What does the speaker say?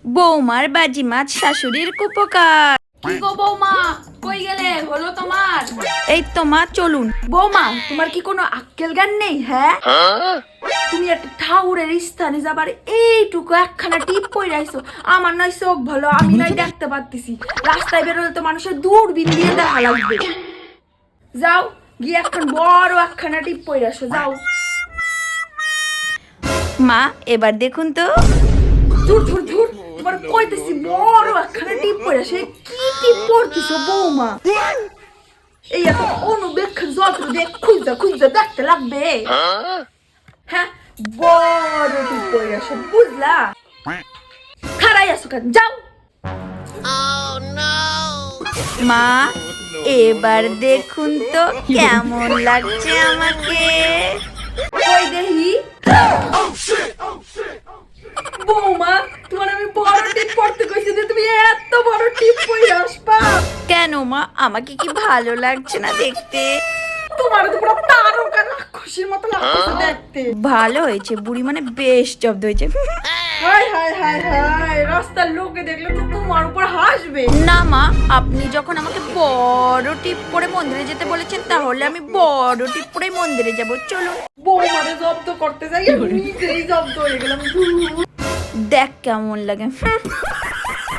বৌমার বাজি মাছ শাশুড়ির কুপকার। কি গো বৌমা, কই গেলে? হলো তোমার? এই তো মা, চলুন। বৌমা, তোমার কি কোনো আক্কেল জ্ঞান নেই? হ্যাঁ, তুমি একটা ঠাউরের স্থানে যাবার এইটুকু একখানা টিপ পইরা আইছো। আমার নয় চোখ ভালো, আমি নয় দেখতে পারতেছি। রাস্তায় বেরোলে তো মানুষের দূরবীন দিয়ে দেখা লাগবে। যাও গিয়ে একখান বড় একখানা টিপ পইরা আসো, যাও। মা, এবার দেখুন তো। ধুর ধুর ধুর, তোমার কইতেছি বড় একখানা টিপ পইরা, সে কি টিপ পড়তেছো বৌমা? এই এত অনুবেক্ষণ যন্ত্র দিয়ে খুঁজতে খুঁজতে দেখতে লাগবে? হ্যাঁ, বড় টিপ পইরা সে, বুঝলা? খারাই আসো কেন, যাও। মা, এবার দেখুন তো কেমন লাগছে আমাকে। কই দেহি। বৌমা, তোমার আমি বড় টিপ পড়তে কইছি যে তুমি এত বড় টিপ পইরা আসবা? কেন মা, আমাকে কি ভালো লাগছে না দেখতে? তোমার তো পুরো তারকা রাক্ষসীর মতো লাগছে দেখতে। ভালো হয়েছে, বুড়ি মানে বেশ জব্দ হয়েছে। হায় হায় হায় হায়, রাস্তার লোকে দেখলে তো তোমার উপর হাসবে। না মা, আপনি যখন আমাকে বড় টিপ পরে মন্দিরে যেতে বলেছেন, তাহলে আমি বড় টিপ পরে মন্দিরে যাব, চলুন। বৌমারে জব্দ করতে যাই নিজেই জব্দ হয়ে গেলাম। দেখ কেমন লাগে।